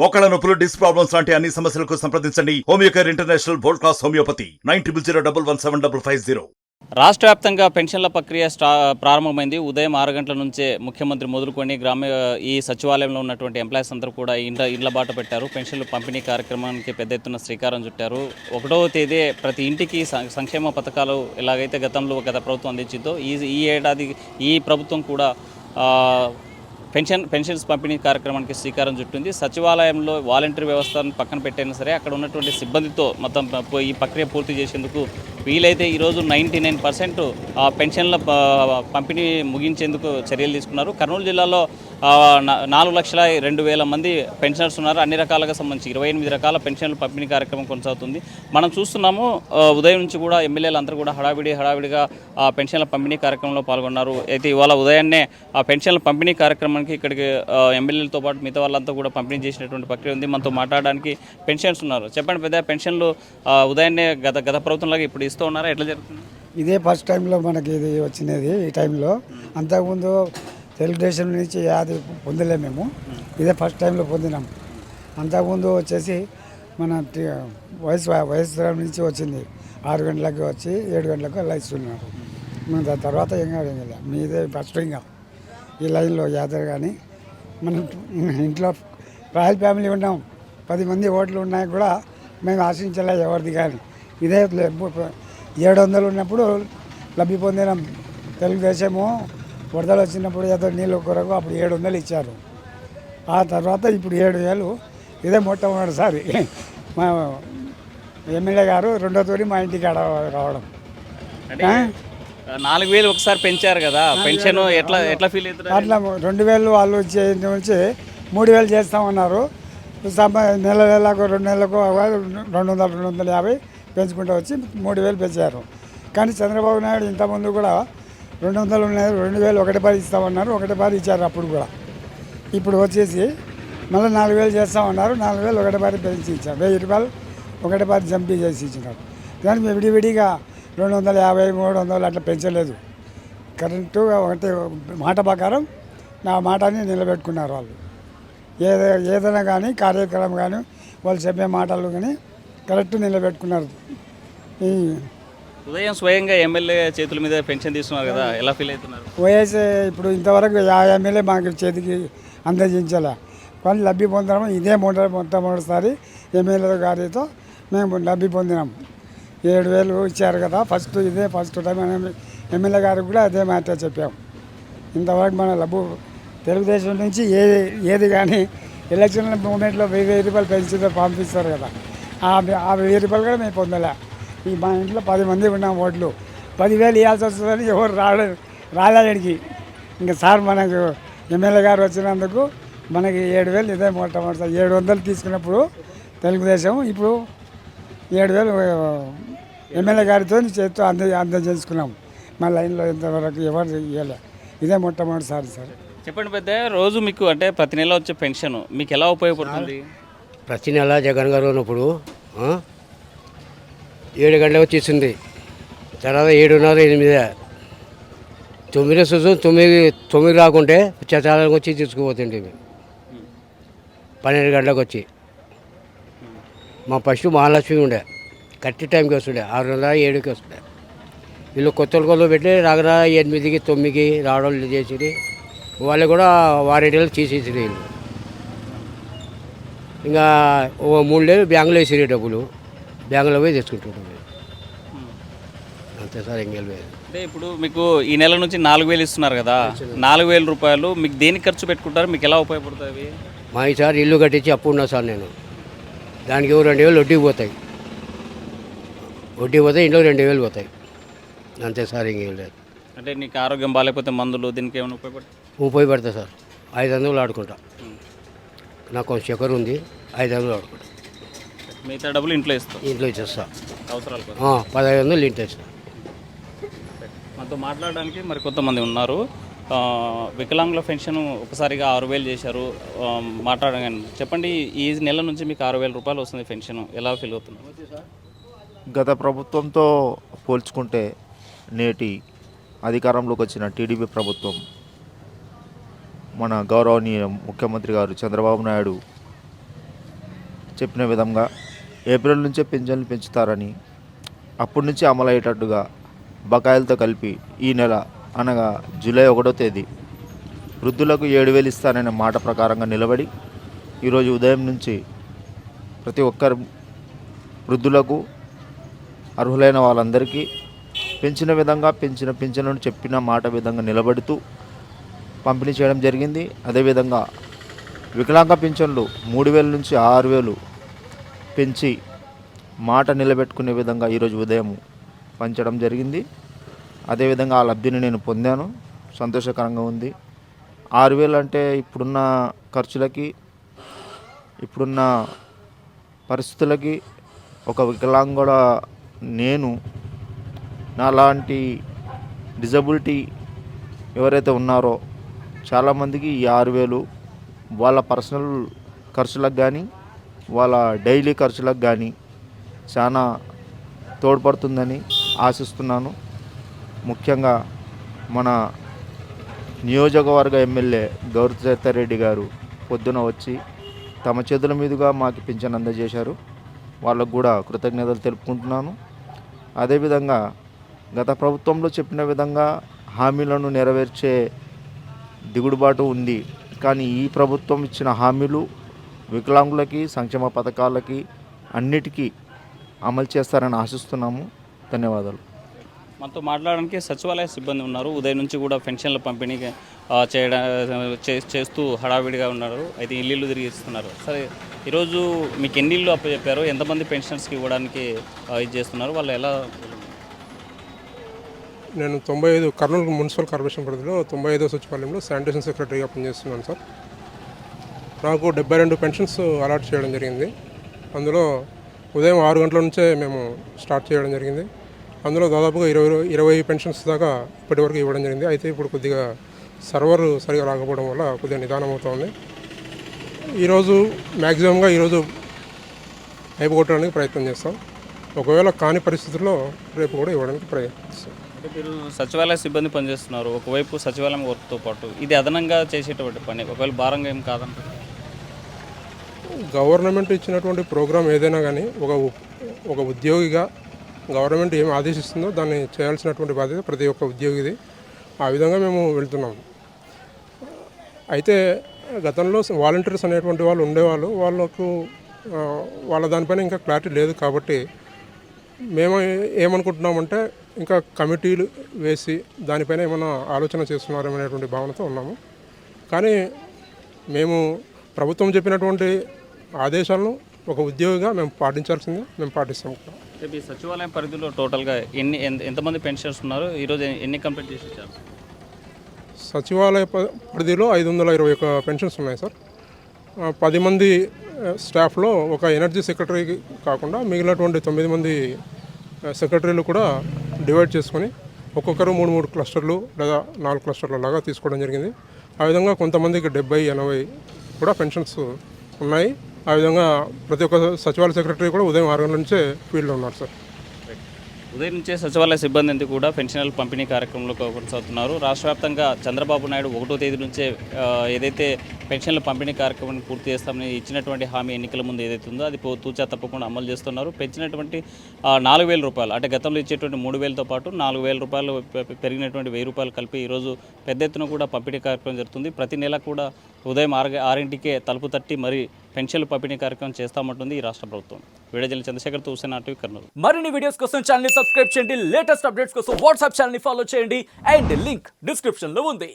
మోకాళ్ళ నొప్పులు, disc problems లాంటి అన్ని సమస్యలకు సంప్రదించండి Homeocare international world class homeopathy 9001171550. రాష్ట్ర వ్యాప్తంగా పెన్షన్ల ప్రక్రియ ప్రారంభమైంది. ఉదయం 6 గంటల నుంచే ముఖ్యమంత్రి మొదలుకొని ఈ సచివాలయంలో ఉన్నటువంటి ఎంప్లాయీస్ అందరూ కూడా ఇండ్ల బాట పెట్టారు. పెన్షన్లు పంపిణీ కార్యక్రమానికి పెద్ద ఎత్తున శ్రీకారం చుట్టారు. 1వ తేదీ ప్రతి ఇంటికి సంక్షేమ పథకాలు ఎలాగైతే గత ప్రభుత్వం అందించిందో ఈ ఏడాది ఈ ప్రభుత్వం కూడా పెన్షన్స్ పంపిణీ కార్యక్రమానికి శ్రీకారం చుట్టింది. సచివాలయంలో వాలంటీర్ వ్యవస్థను పక్కన పెట్టైనా సరే అక్కడ ఉన్నటువంటి సిబ్బందితో మొత్తం ఈ ప్రక్రియ పూర్తి చేసేందుకు వీలైతే ఈరోజు 99% పెన్షన్ల పంపిణీ ముగించేందుకు చర్యలు తీసుకున్నారు. కర్నూలు జిల్లాలో 4,02,000 మంది పెన్షనర్స్ ఉన్నారు. అన్ని రకాలుగా సంబంధించి 28 రకాల పెన్షన్ల పంపిణీ కార్యక్రమం కొనసాగుతుంది. మనం చూస్తున్నాము ఉదయం నుంచి కూడా ఎమ్మెల్యేలు అందరూ కూడా హడావిడిగా పెన్షన్ల పంపిణీ కార్యక్రమంలో పాల్గొన్నారు. అయితే ఇవాళ ఉదయాన్నే ఆ పెన్షన్ల పంపిణీ కార్యక్రమానికి ఇక్కడికి ఎమ్మెల్యేలతో పాటు మిగతా వాళ్ళంతా కూడా పంపిణీ చేసినటువంటి ప్రక్రియ ఉంది. మనతో మాట్లాడడానికి పెన్షన్స్ ఉన్నారు. చెప్పండి పెద్ద, పెన్షన్లు ఉదయాన్నే గత ప్రభుత్వంలాగా ఇప్పుడు ఇస్తూ ఉన్నారా? ఎట్లా జరుగుతుంది? ఇదే ఫస్ట్ టైంలో మనకి ఇది వచ్చినది. ఈ టైంలో అంతకుముందు తెలుగుదేశం నుంచి అది పొందలే మేము. ఇదే ఫస్ట్ టైంలో పొందినాం. అంతకుముందు వచ్చేసి మన వైఎస్ఆర్ నుంచి వచ్చింది. 6 గంటలకు వచ్చి 7 గంటలకు అలా ఇస్తున్నారు. దాని తర్వాత ఏం కాదు. మీదే ఫస్ట్ ఇంకా ఈ లైన్లో యాత్ర. కానీ మనం ఇంట్లో రాయల్ ఫ్యామిలీ ఉన్నాం, 10 మంది ఓట్లు ఉన్నాయి కూడా మేము ఆశించలే ఎవరిది. కానీ ఇదే 700 ఉన్నప్పుడు లబ్ధి పొందినాం. తెలుగుదేశము వరదలు వచ్చినప్పుడు ఏదో నీళ్ళు కొరకు అప్పుడు 700 ఇచ్చారు. ఆ తర్వాత ఇప్పుడు 7,000. ఇదే మొట్టమొదటిసారి మా ఎమ్మెల్యే గారు 2వ తూరి మా ఇంటికి రావడం. 4,000 ఒకసారి పెంచారు కదా పెన్షన్, ఎట్లా ఫీల్ అవుతారు? అట్లా 2,000 వాళ్ళు నుంచి 3,000 చేస్తామన్నారు. నెలకు 2 నెలలకు 200-250 పెంచుకుంటూ వచ్చి 3,000 పెంచారు. కానీ చంద్రబాబు నాయుడు ఇంతకుముందు కూడా 200 ఉన్నాయి, 2,000 ఒకటేసారి ఇస్తామన్నారు. ఒకటేసారి ఇచ్చారు అప్పుడు కూడా. ఇప్పుడు వచ్చేసి మళ్ళీ 4,000 చేస్తామన్నారు. 4,000 ఒకటేసారి పెంచి ఇచ్చారు. 1,000 రూపాయలు ఒకటేసారి జంపీ చేసి ఇచ్చినారు. కానీ విడివిడిగా 250, 300 అట్లా పెంచలేదు. కరెక్టు ఒకటి మాట ప్రకారం నా మాటని నిలబెట్టుకున్నారు వాళ్ళు. ఏదైనా కానీ కార్యక్రమం కానీ వాళ్ళు చెప్పే మాటలు కానీ కరెక్ట్ నిలబెట్టుకున్నారు. ఈ ఉదయం స్వయంగా ఎమ్మెల్యే చేతుల మీద పెన్షన్ తీసుకున్నారు కదా, ఎలా ఫీల్ అవుతున్నారు? వైఎస్ ఇప్పుడు ఇంతవరకు ఎమ్మెల్యే మాకు చేతికి అందజేయించాల. కానీ లబ్ధి పొందడం ఇదే మొట్టమొదటిసారి ఎమ్మెల్యే గారితో మేము లబ్ధి పొందినాం. 7,000 ఇచ్చారు కదా ఇదే ఫస్ట్ టైం. ఎమ్మెల్యే గారికి కూడా అదే మాట చెప్పాం. ఇంతవరకు మన తెలుగుదేశం నుంచి ఏది కానీ ఎలక్షన్ మూమెంట్లో 1,000 రూపాయలు పెంచుతో పంపిస్తారు కదా, ఆ 1,000 రూపాయలు కూడా మేము పొందలే. మా ఇంట్లో 10 మంది ఉన్నాం. ఓట్లు 10,000 ఇవ్వాల్సి వస్తుందని ఎవరు రాలేడికి. ఇంకా సార్ మనకు ఎమ్మెల్యే గారు వచ్చినందుకు మనకి 7,000 ఇదే మొట్టమొదటి. 700 తీసుకున్నప్పుడు తెలుగుదేశం, ఇప్పుడు 7,000 ఎమ్మెల్యే గారితో చేతితో అందజేసుకున్నాం. మా లైన్లో ఇంతవరకు ఎవరు ఇవ్వలే. ఇదే మొట్టమొదటిసారి సార్. చెప్పండి పెద్ద, రోజు మీకు అంటే ప్రతి నెల వచ్చే పెన్షన్ మీకు ఎలా ఉపయోగపడుతుంది? ప్రతి నెల జగన్ గారు ఉన్నప్పుడు 7 గంటలకు తీసింది. తర్వాత 7:30, 8 9 రాకుంటే చచాలకు వచ్చి తీసుకుపోతుండే. 12 గంటలకు వచ్చి మా ఫస్ట్ మహాలక్ష్మి ఉండే కరెక్ట్ టైంకి వస్తుండే. 6:30, 7కి వస్తుండే. వీళ్ళు కొత్తలు పెట్టి రాగరా 8కి 9కి రావడం చేసి వాళ్ళు కూడా వారంటీలు తీసేసి వీళ్ళు. ఇంకా 3 నెలలు బ్యాంకులో వేసిరే డబ్బులు, బ్యాంకులో పోయి తెచ్చుకుంటున్నాం. అంతే సార్, ఎంగేల్ లేదు. అంటే ఇప్పుడు మీకు ఈ నెల నుంచి 4,000 ఇస్తున్నారు కదా, 4,000 రూపాయలు మీకు దేనికి ఖర్చు పెట్టుకుంటారు? మీకు ఎలా ఉపయోగపడుతుంది? మా ఈసారి ఇల్లు కట్టించి అప్పు ఉన్నా సార్ నేను. దానికి 2,000 వడ్డీకి పోతాయి. ఇంట్లో 2,000 పోతాయి. అంతే సార్, ఇంకేం లేదు. అంటే నీకు ఆరోగ్యం బాగాలేకపోతే మందులు దీనికి ఏమైనా ఉపయోగపడతా సార్. 500 ఆడుకుంటా. నాకు కొంచెం చక్కెర ఉంది, 500 ఆడుకుంటా. మిగతా డబ్బులు ఇంట్లో ఇచ్చేస్తా. అవసరాలు 1500 ఇంట్లో ఇస్తా. మనతో మాట్లాడడానికి మరి కొంతమంది ఉన్నారు. వికలాంగుల పెన్షన్ ఒకసారిగా 6,000 చేశారు. మాట్లాడగానే చెప్పండి, ఈ నెల నుంచి మీకు 6,000 రూపాయలు వస్తుంది పెన్షన్, ఎలా ఫీల్ అవుతున్నారు? గత ప్రభుత్వంతో పోల్చుకుంటే నేటి అధికారంలోకి వచ్చిన టీడీపీ ప్రభుత్వం మన గౌరవనీయ ముఖ్యమంత్రి గారు చంద్రబాబు నాయుడు చెప్పిన విధంగా ఏప్రిల్ నుంచే పింఛన్లు పెంచుతారని అప్పటి నుంచి అమలయ్యేటట్టుగా బకాయిలతో కలిపి ఈ నెల అనగా జూలై 1వ తేదీ వృద్ధులకు 7,000 ఇస్తాననే మాట ప్రకారంగా నిలబడి ఈరోజు ఉదయం నుంచి ప్రతి ఒక్కరు వృద్ధులకు అర్హులైన వాళ్ళందరికీ పెంచిన విధంగా పింఛను చెప్పిన మాట విధంగా నిలబడుతూ పంపిణీ చేయడం జరిగింది. అదేవిధంగా వికలాంగ పింఛన్లు 3,000 నుంచి 6,000 పెంచి మాట నిలబెట్టుకునే విధంగా ఈరోజు ఉదయం పంచడం జరిగింది. అదేవిధంగా ఆ లబ్ధిని నేను పొందాను, సంతోషకరంగా ఉంది. 6,000 అంటే ఇప్పుడున్న ఖర్చులకి, ఇప్పుడున్న పరిస్థితులకి ఒక వికలాంగుడ నేను నాలాంటి డిజబిలిటీ ఎవరైతే ఉన్నారో చాలామందికి ఈ 6,000 వాళ్ళ పర్సనల్ ఖర్చులకు కానీ వాళ్ళ డైలీ ఖర్చులకు కానీ చాలా తోడ్పడుతుందని ఆశిస్తున్నాను. ముఖ్యంగా మన నియోజకవర్గ ఎమ్మెల్యే గౌరవరెడ్డి గారు పొద్దున వచ్చి తమ చేతుల మీదుగా మాకు పింఛన్ అందజేశారు. వాళ్ళకు కూడా కృతజ్ఞతలు తెలుపుకుంటున్నాను. అదేవిధంగా గత ప్రభుత్వంలో చెప్పిన విధంగా హామీలను నెరవేర్చే దిగుడుబాటు ఉంది. కానీ ఈ ప్రభుత్వం ఇచ్చిన హామీలు వికలాంగులకి, సంక్షేమ పథకాలకి అన్నిటికీ అమలు చేస్తారని ఆశిస్తున్నాము. ధన్యవాదాలు. మనతో మాట్లాడడానికి సచివాలయ సిబ్బంది ఉన్నారు. ఉదయం నుంచి కూడా పెన్షన్ల పంపిణీ చేస్తూ హడావిడిగా ఉన్నారు. అయితే ఇల్లు తిరిగి ఇస్తున్నారు. సరే, ఈరోజు మీకు ఎన్ని ఇల్లు అప్పచెప్పారు, ఎంతమంది పెన్షన్స్కి ఇవ్వడానికి ఇది చేస్తున్నారు, వాళ్ళు ఎలా? నేను 95 కర్నూలు మున్సిపల్ కార్పొరేషన్ పరిధిలో 95వ సచివాలయంలో శానిటేషన్ సెక్రటరీగా పనిచేస్తున్నాను సార్. నాకు 72 పెన్షన్స్ అలాట్ చేయడం జరిగింది. అందులో ఉదయం 6 గంటల నుంచే మేము స్టార్ట్ చేయడం జరిగింది. అందులో దాదాపుగా 20 పెన్షన్స్ దాకా ఇప్పటివరకు ఇవ్వడం జరిగింది. అయితే ఇప్పుడు కొద్దిగా సర్వర్ సరిగా రాకపోవడం వల్ల కొద్దిగా నిదానం అవుతుంది. ఈరోజు మ్యాక్సిమంగా ఈరోజు అయిపోగొట్టడానికి ప్రయత్నం చేస్తాం. ఒకవేళ కాని పరిస్థితుల్లో రేపు కూడా ఇవ్వడానికి ప్రయత్నిస్తాం. మీరు సచివాలయ సిబ్బంది పనిచేస్తున్నారు, ఒకవైపు సచివాలయం వర్క్తో పాటు ఇది అదనంగా చేసేటువంటి పని, ఒకవేళ భారంగా ఏం కాదంటారు? గవర్నమెంట్ ఇచ్చినటువంటి ప్రోగ్రాం ఏదైనా కానీ ఒక ఉద్యోగిగా గవర్నమెంట్ ఏమి ఆదేశిస్తుందో దాన్ని చేయాల్సినటువంటి బాధ్యత ప్రతి ఒక్క ఉద్యోగిది. ఆ విధంగా మేము వెళ్తున్నాం. అయితే గతంలో వాలంటీర్స్ అనేటువంటి వాళ్ళు ఉండేవాళ్ళు, వాళ్ళ దానిపైన ఇంకా క్లారిటీ లేదు. కాబట్టి మేము ఏమనుకుంటున్నామంటే ఇంకా కమిటీలు వేసి దానిపైన ఏమైనా ఆలోచన చేస్తున్నారనేటువంటి భావనతో ఉన్నాము. కానీ మేము ప్రభుత్వం చెప్పినటువంటి ఆదేశాలను ఒక ఉద్యోగిగా మేము పాటించాల్సిందే, మేము పాటిస్తాం. ఈ సచివాలయం పరిధిలో టోటల్గా ఎంతమంది పెన్షనర్స్ ఉన్నారు, ఈరోజు ఎన్ని కంప్లీట్ చేసి ఇచ్చారు? సచివాలయ పరిధిలో 521 పెన్షన్స్ ఉన్నాయి సార్. 10 మంది స్టాఫ్లో ఒక ఎనర్జీ సెక్రటరీ కాకుండా మిగిలినటువంటి 9 మంది సెక్రటరీలు కూడా డివైడ్ చేసుకొని ఒక్కొక్కరు 3 క్లస్టర్లు లేదా 4 క్లస్టర్ల లాగా తీసుకోవడం జరిగింది. ఆ విధంగా కొంతమందికి 70-80 కూడా పెన్షన్స్ ఉన్నాయి. ఆ విధంగా ప్రతి ఒక్క సచివాలయ సెక్రటరీ కూడా ఉదయం 6 గంటల నుంచే ఫీల్డ్లో ఉన్నారు సార్. ఉదయం నుంచే సచివాలయ సిబ్బంది అంతా కూడా పెన్షన్ల పంపిణీ కార్యక్రమంలో కొనసాగుతున్నారు. రాష్ట్ర వ్యాప్తంగా చంద్రబాబు నాయుడు 1వ తేదీ నుంచే ఏదైతే పెన్షన్ల పంపిణీ కార్యక్రమాన్ని పూర్తి చేస్తామని ఇచ్చినటువంటి హామీ ఎన్నికల ముందు ఏదైతే ఉందో అది తూచా తప్పకుండా అమలు చేస్తున్నారు. పెంచినటువంటి 4,000 రూపాయలు, అంటే గతంలో ఇచ్చేటువంటి 3,000తో పాటు 4,000 రూపాయలు పెరిగినటువంటి 1,000 రూపాయలు కలిపి ఈరోజు పెద్ద ఎత్తున కూడా పంపిణీ కార్యక్రమం జరుగుతుంది. ప్రతి నెల కూడా ఉదయం 6ంటికే తలుపు తట్టి మరి పెన్షన్లు పంపిణీ కార్యక్రమం చేస్తామంటుంది ఈ రాష్ట్ర ప్రభుత్వం. వీడియో చంద్రశేఖర్తో హుస్సేన్, RTV, కర్నూలు. మరిన్ని వీడియోస్ కోసం ఛానల్ ని సబ్స్క్రైబ్ చేయండి. లేటెస్ట్ అప్డేట్స్ కోసం వాట్సాప్ ఛానల్ ని ఫాలో చేయండి. అండ్ లింక్ డిస్క్రిప్షన్ లో ఉంది.